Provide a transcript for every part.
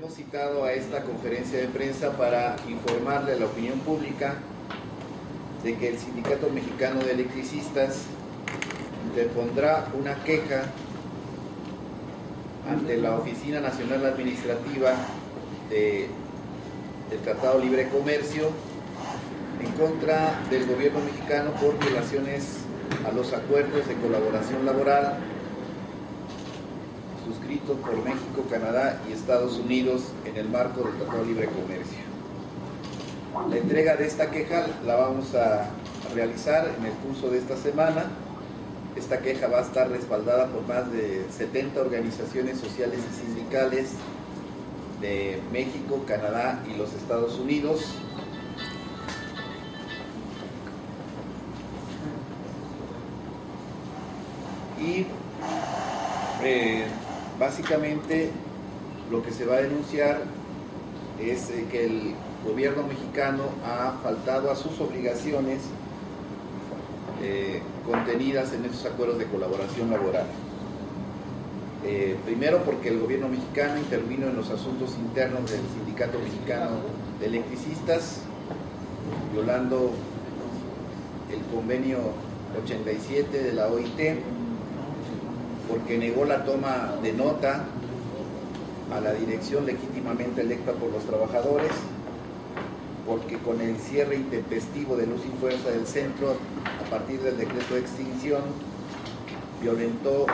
hemos citado a esta conferencia de prensa para informarle a la opinión pública de que el Sindicato Mexicano de Electricistas interpondrá una queja ante la Oficina Nacional Administrativa del Tratado de Libre Comercio en contra del gobierno mexicano por violaciones a los acuerdos de colaboración laboral suscritos por México, Canadá y Estados Unidos en el marco del Tratado de Libre Comercio. La entrega de esta queja la vamos a realizar en el curso de esta semana. Esta queja va a estar respaldada por más de 70 organizaciones sociales y sindicales de México, Canadá y los Estados Unidos. Y básicamente lo que se va a denunciar es que el gobierno mexicano ha faltado a sus obligaciones contenidas en esos acuerdos de colaboración laboral. Primero porque el gobierno mexicano intervino en los asuntos internos del Sindicato Mexicano de Electricistas, violando el convenio 87 de la OIT, porque negó la toma de nota a la dirección legítimamente electa por los trabajadores, porque con el cierre intempestivo de Luz y Fuerza del Centro a partir del decreto de extinción violentó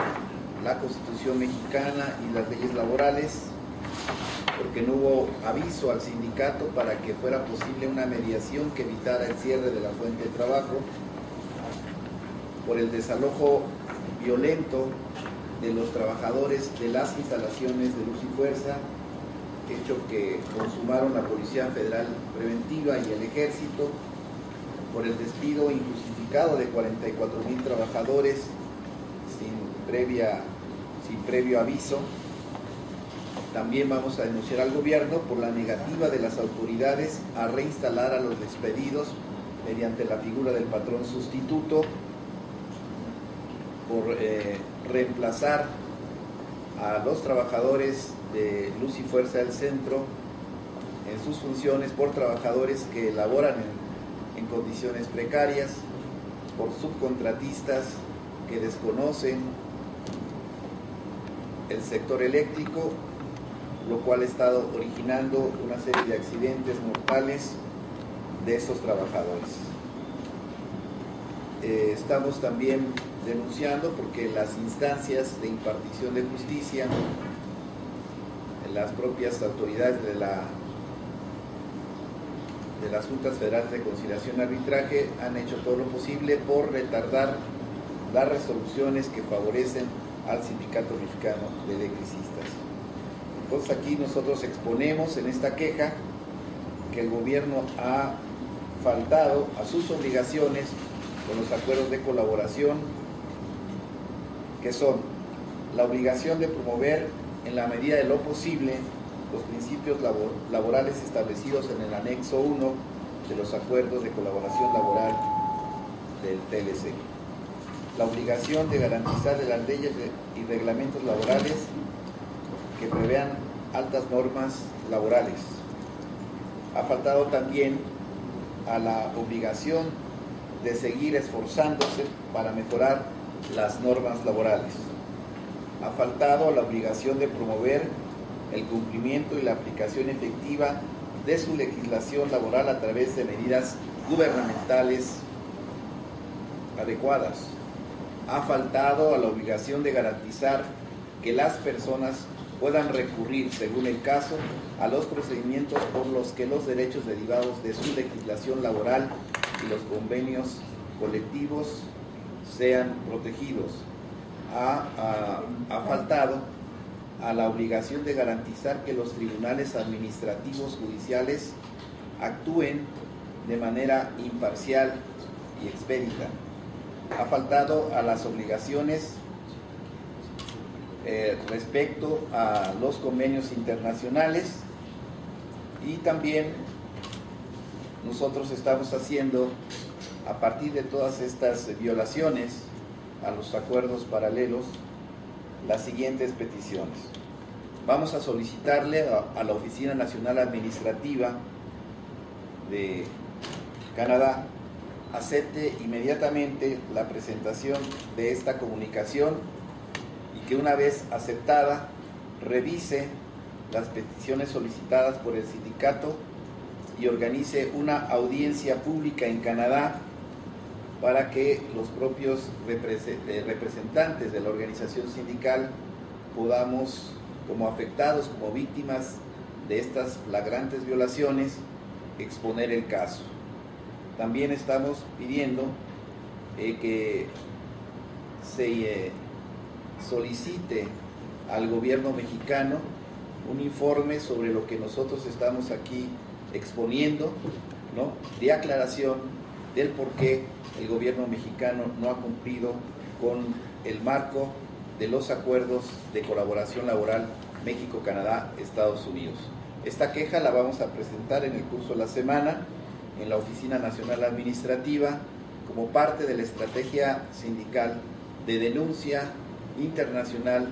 la Constitución mexicana y las leyes laborales, porque no hubo aviso al sindicato para que fuera posible una mediación que evitara el cierre de la fuente de trabajo, por el desalojo violento de los trabajadores de las instalaciones de Luz y Fuerza, hecho que consumaron la Policía Federal Preventiva y el Ejército, por el despido injustificado de 44,000 trabajadores sin previo aviso. También vamos a denunciar al gobierno por la negativa de las autoridades a reinstalar a los despedidos mediante la figura del patrón sustituto, por reemplazar a los trabajadores de Luz y Fuerza del Centro en sus funciones por trabajadores que laboran en condiciones precarias, por subcontratistas que desconocen el sector eléctrico, lo cual ha estado originando una serie de accidentes mortales de esos trabajadores. Estamos también denunciando porque las instancias de impartición de justicia, las propias autoridades de las Juntas Federales de Conciliación y Arbitraje han hecho todo lo posible por retardar las resoluciones que favorecen al Sindicato Mexicano de Electricistas. Entonces aquí nosotros exponemos en esta queja que el gobierno ha faltado a sus obligaciones con los acuerdos de colaboración, que son la obligación de promover en la medida de lo posible los principios laborales establecidos en el anexo 1 de los acuerdos de colaboración laboral del TLC, la obligación de garantizar de las leyes y reglamentos laborales que prevean altas normas laborales. Ha faltado también a la obligación de seguir esforzándose para mejorar las normas laborales. Ha faltado la obligación de promover el cumplimiento y la aplicación efectiva de su legislación laboral a través de medidas gubernamentales adecuadas. Ha faltado a la obligación de garantizar que las personas puedan recurrir, según el caso, a los procedimientos por los que los derechos derivados de su legislación laboral y los convenios colectivos sean protegidos. Ha faltado a la obligación de garantizar que los tribunales administrativos judiciales actúen de manera imparcial y expedita. Ha faltado a las obligaciones respecto a los convenios internacionales, y también nosotros estamos haciendo, a partir de todas estas violaciones a los acuerdos paralelos, las siguientes peticiones. vamos a solicitarle a la Oficina Nacional Administrativa de Canadá acepte inmediatamente la presentación de esta comunicación y que una vez aceptada revise las peticiones solicitadas por el sindicato y organice una audiencia pública en Canadá para que los propios representantes de la organización sindical podamos, como afectados, como víctimas de estas flagrantes violaciones, exponer el caso. También estamos pidiendo que se solicite al gobierno mexicano un informe sobre lo que nosotros estamos aquí exponiendo, ¿no?, de aclaración del por qué el gobierno mexicano no ha cumplido con el marco de los acuerdos de colaboración laboral México-Canadá-Estados Unidos. Esta queja la vamos a presentar en el curso de la semana en la Oficina Nacional Administrativa como parte de la estrategia sindical de denuncia internacional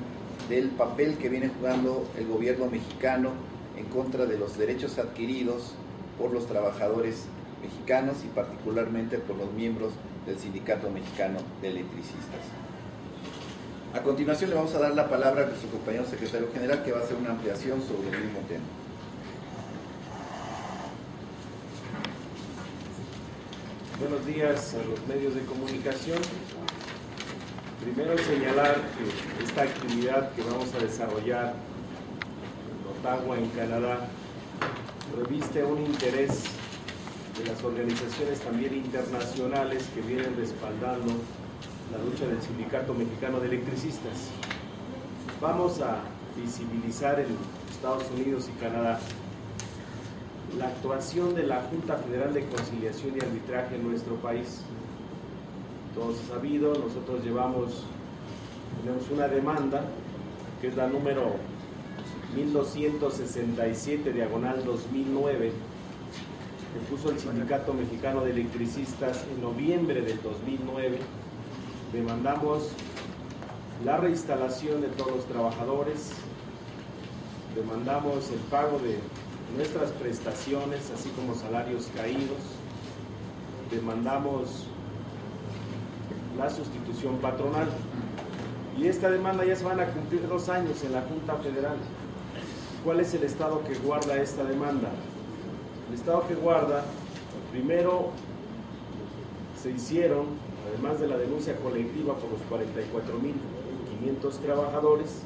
del papel que viene jugando el gobierno mexicano en contra de los derechos adquiridos por los trabajadores mexicanos y particularmente por los miembros del Sindicato Mexicano de Electricistas. A continuación le vamos a dar la palabra a nuestro compañero secretario general, que va a hacer una ampliación sobre el mismo tema. Buenos días a los medios de comunicación. Primero señalar que esta actividad que vamos a desarrollar en Ottawa, en Canadá, reviste un interés de las organizaciones también internacionales que vienen respaldando la lucha del Sindicato Mexicano de Electricistas. Vamos a visibilizar en Estados Unidos y Canadá la actuación de la Junta Federal de Conciliación y Arbitraje en nuestro país. Todos es sabido, nosotros tenemos una demanda que es la número 1267 /2009, que puso el Sindicato Mexicano de Electricistas en noviembre del 2009. Demandamos la reinstalación de todos los trabajadores, demandamos el pago de nuestras prestaciones, así como salarios caídos, demandamos la sustitución patronal, y esta demanda ya se van a cumplir 2 años en la Junta Federal. ¿Cuál es el estado que guarda esta demanda? El estado que guarda, primero se hicieron, además de la denuncia colectiva por los 44.500 trabajadores,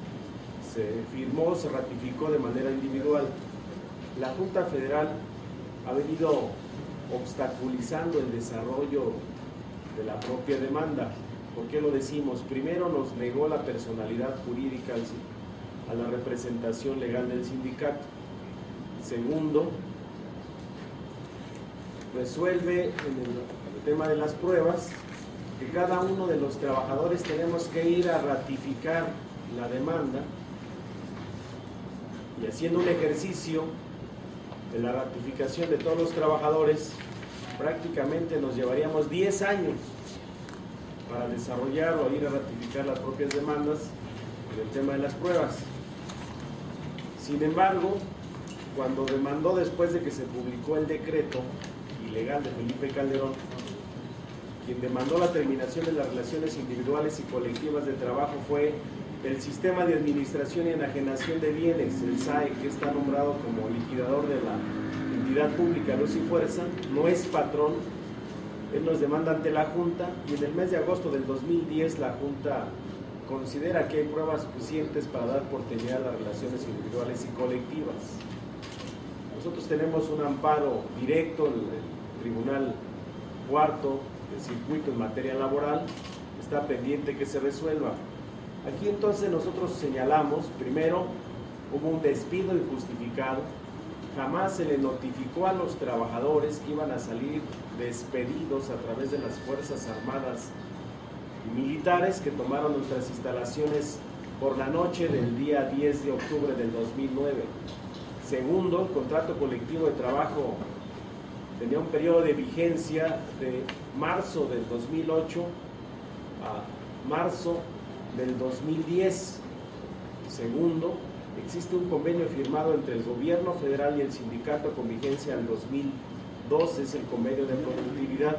se firmó, se ratificó de manera individual. La Junta Federal ha venido obstaculizando el desarrollo de la propia demanda. ¿Por qué lo decimos? Primero, nos negó la personalidad jurídica a la representación legal del sindicato. Segundo, resuelve en el tema de las pruebas que cada uno de los trabajadores tenemos que ir a ratificar la demanda, y haciendo un ejercicio de la ratificación de todos los trabajadores, prácticamente nos llevaríamos 10 años para desarrollar o ir a ratificar las propias demandas en el tema de las pruebas. Sin embargo, cuando demandó después de que se publicó el decreto ilegal de Felipe Calderón, quien demandó la terminación de las relaciones individuales y colectivas de trabajo fue el Sistema de Administración y Enajenación de Bienes, el SAE, que está nombrado como liquidador de la entidad pública Luz y Fuerza, no es patrón. Él nos demanda ante la Junta, y en el mes de agosto del 2010 la Junta considera que hay pruebas suficientes para dar por terminadas las relaciones individuales y colectivas. Nosotros tenemos un amparo directo, el Tribunal Cuarto del Circuito en materia laboral, está pendiente que se resuelva. Aquí entonces nosotros señalamos, primero, hubo un despido injustificado, jamás se le notificó a los trabajadores que iban a salir despedidos a través de las Fuerzas Armadas y militares que tomaron nuestras instalaciones por la noche del día 10 de octubre del 2009. Segundo, el contrato colectivo de trabajo tenía un periodo de vigencia de marzo del 2008 a marzo del 2010. Segundo, Existe un convenio firmado entre el gobierno federal y el sindicato con vigencia al 2002, es el convenio de productividad.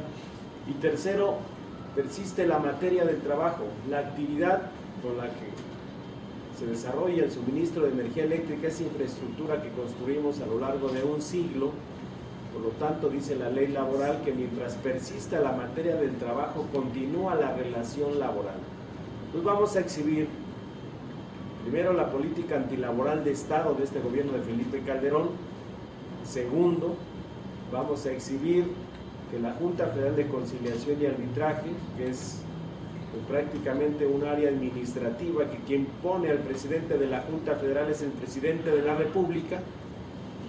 Y tercero, persiste la materia del trabajo, la actividad con la que se desarrolla el suministro de energía eléctrica es infraestructura que construimos a lo largo de un siglo. Por lo tanto, dice la ley laboral que mientras persista la materia del trabajo, continúa la relación laboral. Entonces vamos a exhibir primero la política antilaboral de Estado de este gobierno de Felipe Calderón. Segundo, vamos a exhibir que la Junta Federal de Conciliación y Arbitraje, que es prácticamente un área administrativa, que quien pone al presidente de la Junta Federal es el presidente de la República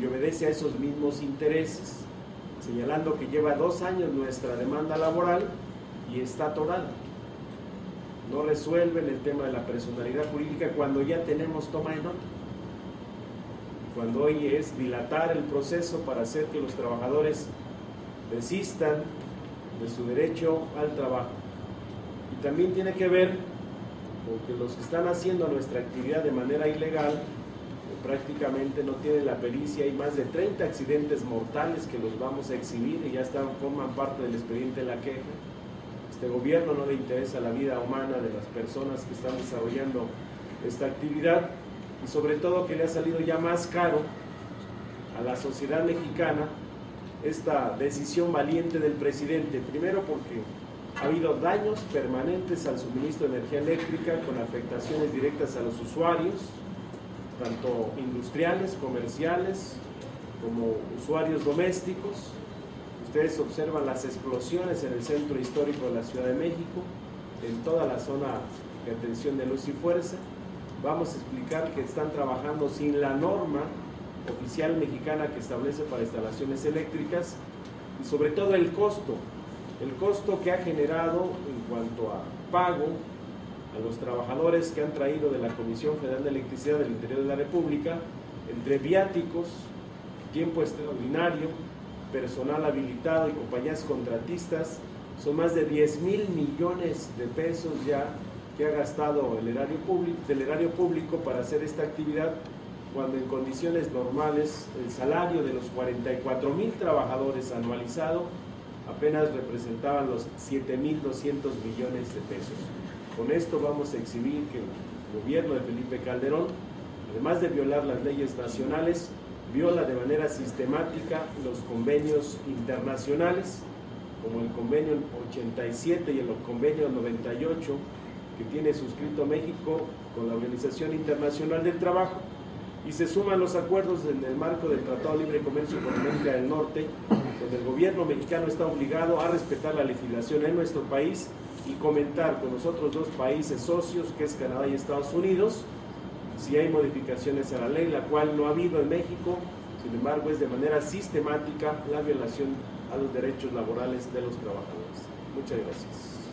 y obedece a esos mismos intereses, señalando que lleva 2 años nuestra demanda laboral y está atorada. No resuelven el tema de la personalidad jurídica cuando ya tenemos toma de nota. Cuando hoy es dilatar el proceso para hacer que los trabajadores desistan de su derecho al trabajo. Y también tiene que ver con que los que están haciendo nuestra actividad de manera ilegal prácticamente no tienen la pericia. Hay más de 30 accidentes mortales que los vamos a exhibir y ya forman parte del expediente de la queja. Este gobierno no le interesa la vida humana de las personas que están desarrollando esta actividad y sobre todo que le ha salido ya más caro a la sociedad mexicana esta decisión valiente del presidente. Primero porque ha habido daños permanentes al suministro de energía eléctrica con afectaciones directas a los usuarios, tanto industriales, comerciales, como usuarios domésticos. Ustedes observan las explosiones en el centro histórico de la Ciudad de México, en toda la zona de atención de luz y fuerza. Vamos a explicar que están trabajando sin la norma oficial mexicana que establece para instalaciones eléctricas y sobre todo el costo que ha generado en cuanto a pago a los trabajadores que han traído de la Comisión Federal de Electricidad del interior de la República, entre viáticos, tiempo extraordinario, personal habilitado y compañías contratistas. Son más de 10,000 millones de pesos ya que ha gastado del erario público para hacer esta actividad, cuando en condiciones normales el salario de los 44,000 trabajadores anualizado apenas representaban los 7,200 millones de pesos. Con esto vamos a exhibir que el gobierno de Felipe Calderón, además de violar las leyes nacionales, viola de manera sistemática los convenios internacionales, como el convenio 87 y el convenio 98 que tiene suscrito México con la Organización Internacional del Trabajo, y se suman los acuerdos en el marco del Tratado de Libre Comercio con América del Norte, donde el gobierno mexicano está obligado a respetar la legislación en nuestro país y comentar con los otros 2 países socios, que es Canadá y Estados Unidos, si hay modificaciones a la ley, la cual no ha habido en México. Sin embargo, es de manera sistemática la violación a los derechos laborales de los trabajadores. Muchas gracias.